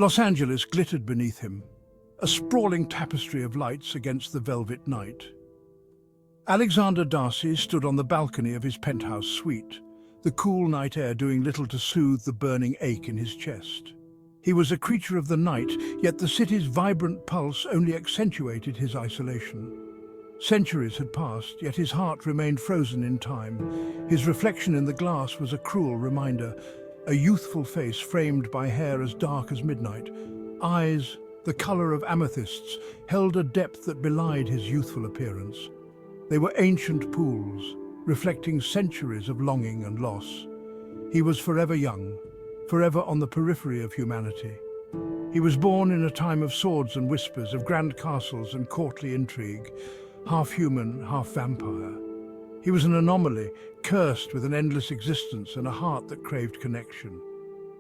Los Angeles glittered beneath him, a sprawling tapestry of lights against the velvet night. Alexander Darcy stood on the balcony of his penthouse suite, the cool night air doing little to soothe the burning ache in his chest. He was a creature of the night, yet the city's vibrant pulse only accentuated his isolation. Centuries had passed, yet his heart remained frozen in time. His reflection in the glass was a cruel reminder, a youthful face framed by hair as dark as midnight. Eyes, the color of amethysts, held a depth that belied his youthful appearance. They were ancient pools, reflecting centuries of longing and loss. He was forever young, forever on the periphery of humanity. He was born in a time of swords and whispers, of grand castles and courtly intrigue, half human, half vampire. He was an anomaly, cursed with an endless existence and a heart that craved connection.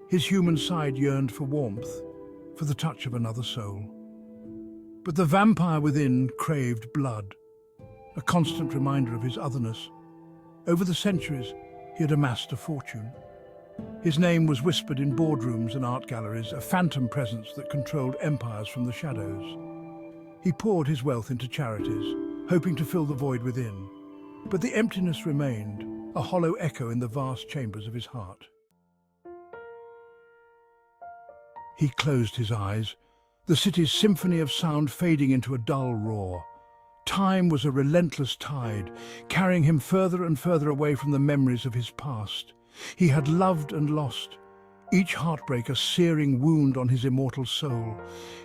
His human side yearned for warmth, for the touch of another soul. But the vampire within craved blood, a constant reminder of his otherness. Over the centuries, he had amassed a fortune. His name was whispered in boardrooms and art galleries, a phantom presence that controlled empires from the shadows. He poured his wealth into charities, hoping to fill the void within. But the emptiness remained, a hollow echo in the vast chambers of his heart. He closed his eyes, the city's symphony of sound fading into a dull roar. Time was a relentless tide, carrying him further and further away from the memories of his past. He had loved and lost, each heartbreak a searing wound on his immortal soul.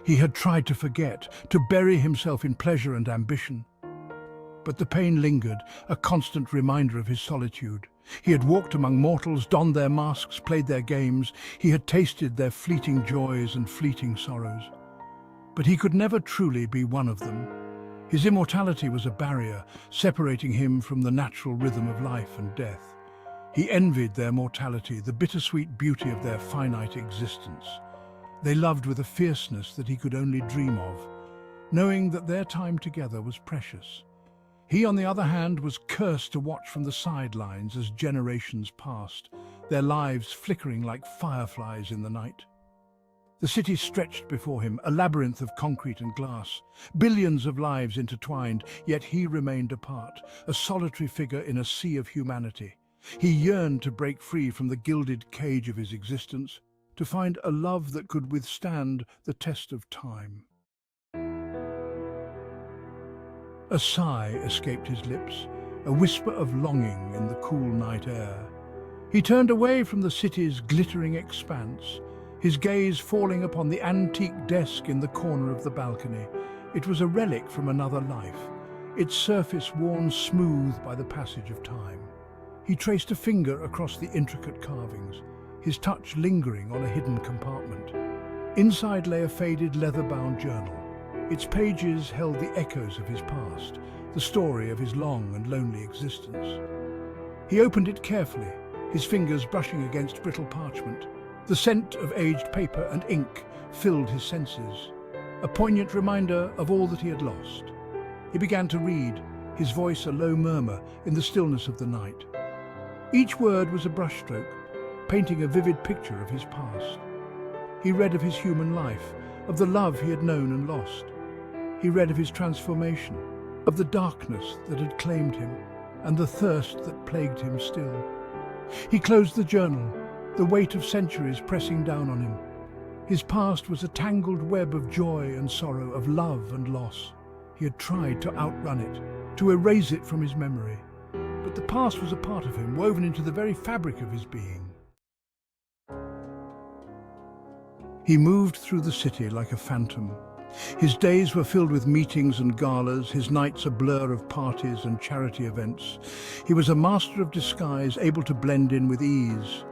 He had tried to forget, to bury himself in pleasure and ambition. But the pain lingered, a constant reminder of his solitude. He had walked among mortals, donned their masks, played their games. He had tasted their fleeting joys and fleeting sorrows. But he could never truly be one of them. His immortality was a barrier, separating him from the natural rhythm of life and death. He envied their mortality, the bittersweet beauty of their finite existence. They loved with a fierceness that he could only dream of, knowing that their time together was precious. He, on the other hand, was cursed to watch from the sidelines as generations passed, their lives flickering like fireflies in the night. The city stretched before him, a labyrinth of concrete and glass, billions of lives intertwined, yet he remained apart, a solitary figure in a sea of humanity. He yearned to break free from the gilded cage of his existence, to find a love that could withstand the test of time. A sigh escaped his lips, a whisper of longing in the cool night air. He turned away from the city's glittering expanse, his gaze falling upon the antique desk in the corner of the balcony. It was a relic from another life, its surface worn smooth by the passage of time. He traced a finger across the intricate carvings, his touch lingering on a hidden compartment. Inside lay a faded leather-bound journal. Its pages held the echoes of his past, the story of his long and lonely existence. He opened it carefully, his fingers brushing against brittle parchment. The scent of aged paper and ink filled his senses, a poignant reminder of all that he had lost. He began to read, his voice a low murmur in the stillness of the night. Each word was a brushstroke, painting a vivid picture of his past. He read of his human life, of the love he had known and lost. He read of his transformation, of the darkness that had claimed him, and the thirst that plagued him still. He closed the journal, the weight of centuries pressing down on him. His past was a tangled web of joy and sorrow, of love and loss. He had tried to outrun it, to erase it from his memory. But the past was a part of him, woven into the very fabric of his being. He moved through the city like a phantom. His days were filled with meetings and galas, his nights a blur of parties and charity events. He was a master of disguise, able to blend in with ease.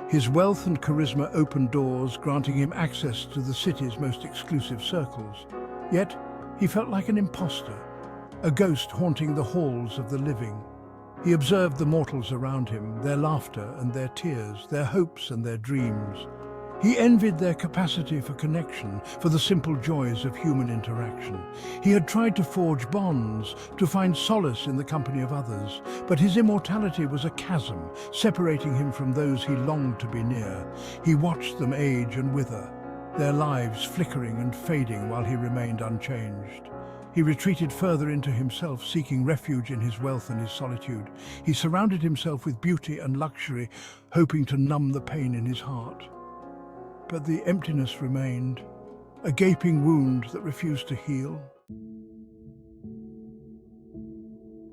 His wealth and charisma opened doors, granting him access to the city's most exclusive circles. Yet, he felt like an imposter, a ghost haunting the halls of the living. He observed the mortals around him, their laughter and their tears, their hopes and their dreams. He envied their capacity for connection, for the simple joys of human interaction. He had tried to forge bonds, to find solace in the company of others, but his immortality was a chasm, separating him from those he longed to be near. He watched them age and wither, their lives flickering and fading while he remained unchanged. He retreated further into himself, seeking refuge in his wealth and his solitude. He surrounded himself with beauty and luxury, hoping to numb the pain in his heart. But the emptiness remained, a gaping wound that refused to heal.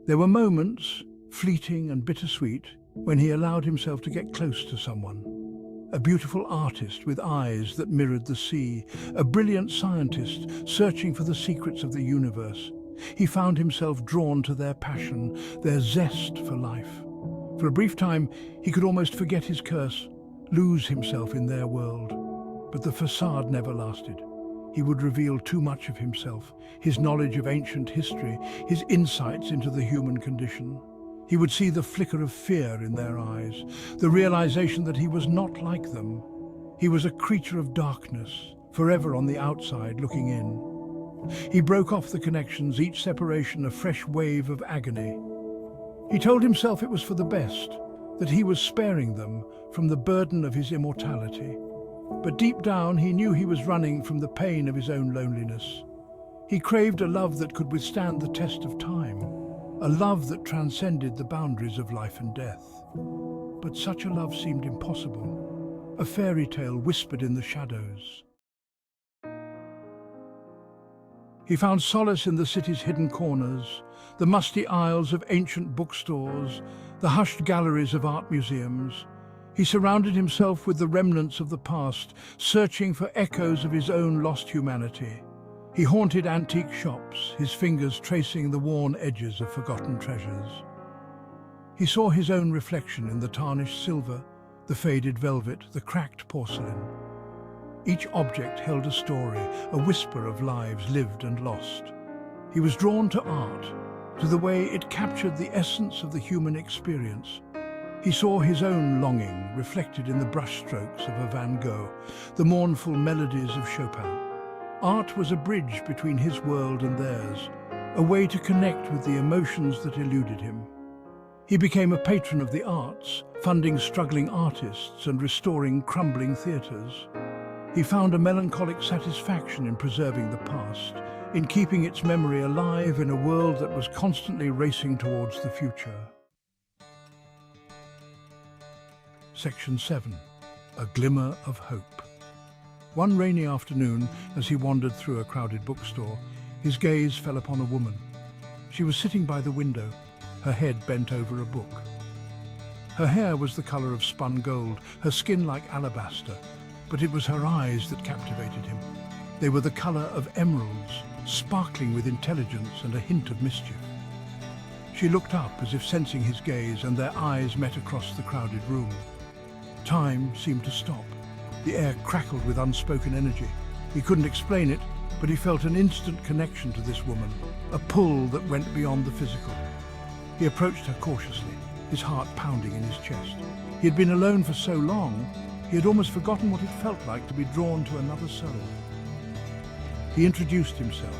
There were moments, fleeting and bittersweet, when he allowed himself to get close to someone. A beautiful artist with eyes that mirrored the sea, a brilliant scientist searching for the secrets of the universe. He found himself drawn to their passion, their zest for life. For a brief time, he could almost forget his curse, lose himself in their world. But the facade never lasted. He would reveal too much of himself, his knowledge of ancient history, his insights into the human condition. He would see the flicker of fear in their eyes, the realization that he was not like them. He was a creature of darkness, forever on the outside looking in. He broke off the connections, each separation a fresh wave of agony. He told himself it was for the best, that he was sparing them from the burden of his immortality. But deep down he knew he was running from the pain of his own loneliness. He craved a love that could withstand the test of time, a love that transcended the boundaries of life and death. But such a love seemed impossible, a fairy tale whispered in the shadows. He found solace in the city's hidden corners, the musty aisles of ancient bookstores, the hushed galleries of art museums. He surrounded himself with the remnants of the past, searching for echoes of his own lost humanity. He haunted antique shops, his fingers tracing the worn edges of forgotten treasures. He saw his own reflection in the tarnished silver, the faded velvet, the cracked porcelain. Each object held a story, a whisper of lives lived and lost. He was drawn to art, to the way it captured the essence of the human experience. He saw his own longing reflected in the brushstrokes of a Van Gogh, the mournful melodies of Chopin. Art was a bridge between his world and theirs, a way to connect with the emotions that eluded him. He became a patron of the arts, funding struggling artists and restoring crumbling theatres. He found a melancholic satisfaction in preserving the past, in keeping its memory alive in a world that was constantly racing towards the future. Section 7. A Glimmer of Hope. One rainy afternoon, as he wandered through a crowded bookstore, his gaze fell upon a woman. She was sitting by the window, her head bent over a book. Her hair was the color of spun gold, her skin like alabaster, but it was her eyes that captivated him. They were the color of emeralds, sparkling with intelligence and a hint of mischief. She looked up as if sensing his gaze, and their eyes met across the crowded room. Time seemed to stop. The air crackled with unspoken energy. He couldn't explain it, but he felt an instant connection to this woman, a pull that went beyond the physical. He approached her cautiously, his heart pounding in his chest. He had been alone for so long, he had almost forgotten what it felt like to be drawn to another soul. He introduced himself,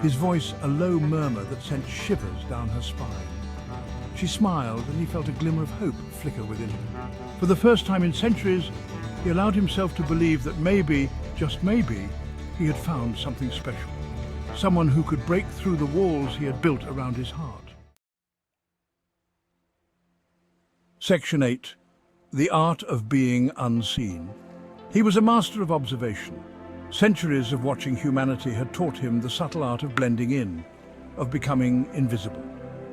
his voice a low murmur that sent shivers down her spine. She smiled, and he felt a glimmer of hope flicker within him. For the first time in centuries, he allowed himself to believe that maybe, just maybe, he had found something special. Someone who could break through the walls he had built around his heart. Section 8. The Art of Being Unseen. He was a master of observation. Centuries of watching humanity had taught him the subtle art of blending in, of becoming invisible.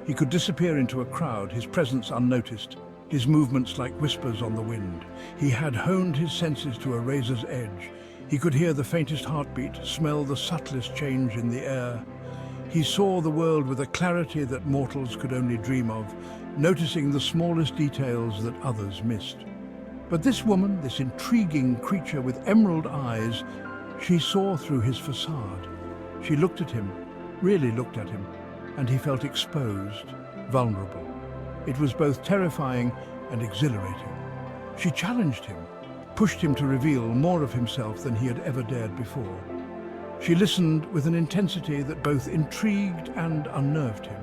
He could disappear into a crowd, his presence unnoticed, his movements like whispers on the wind. He had honed his senses to a razor's edge. He could hear the faintest heartbeat, smell the subtlest change in the air. He saw the world with a clarity that mortals could only dream of, noticing the smallest details that others missed. But this woman, this intriguing creature with emerald eyes, she saw through his facade. She looked at him, really looked at him, and he felt exposed, vulnerable. It was both terrifying and exhilarating. She challenged him, pushed him to reveal more of himself than he had ever dared before. She listened with an intensity that both intrigued and unnerved him.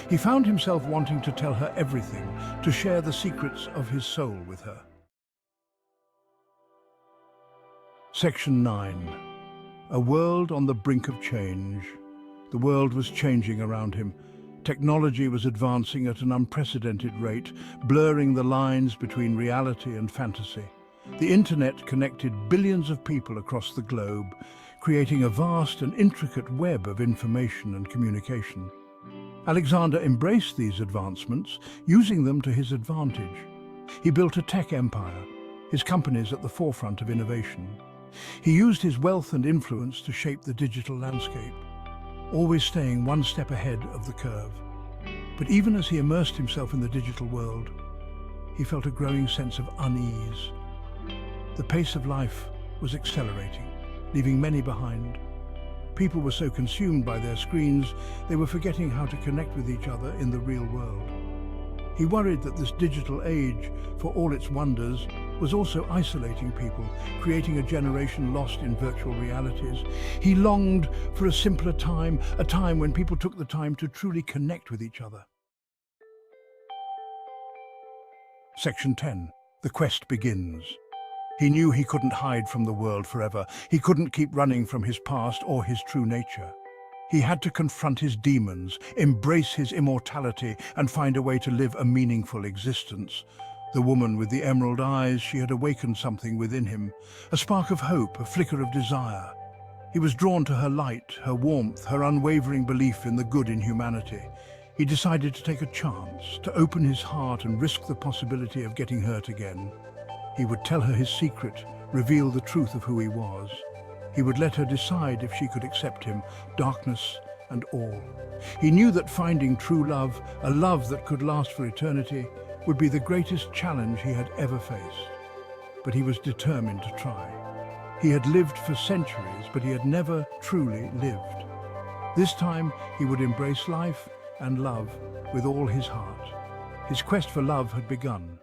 He found himself wanting to tell her everything, to share the secrets of his soul with her. Section 9. A world on the brink of change. The world was changing around him. Technology was advancing at an unprecedented rate, blurring the lines between reality and fantasy. The internet connected billions of people across the globe, creating a vast and intricate web of information and communication. Alexander embraced these advancements, using them to his advantage. He built a tech empire, his companies at the forefront of innovation. He used his wealth and influence to shape the digital landscape, always staying one step ahead of the curve. But even as he immersed himself in the digital world, he felt a growing sense of unease. The pace of life was accelerating, leaving many behind. People were so consumed by their screens, they were forgetting how to connect with each other in the real world. He worried that this digital age, for all its wonders, was also isolating people, creating a generation lost in virtual realities. He longed for a simpler time, a time when people took the time to truly connect with each other. Section 10. The quest begins. He knew he couldn't hide from the world forever. He couldn't keep running from his past or his true nature. He had to confront his demons, embrace his immortality, and find a way to live a meaningful existence. The woman with the emerald eyes, she had awakened something within him, a spark of hope, a flicker of desire. He was drawn to her light, her warmth, her unwavering belief in the good in humanity. He decided to take a chance, to open his heart and risk the possibility of getting hurt again. He would tell her his secret, reveal the truth of who he was. He would let her decide if she could accept him, darkness and all. He knew that finding true love, a love that could last for eternity, would be the greatest challenge he had ever faced. But he was determined to try. He had lived for centuries, but he had never truly lived. This time, he would embrace life and love with all his heart. His quest for love had begun.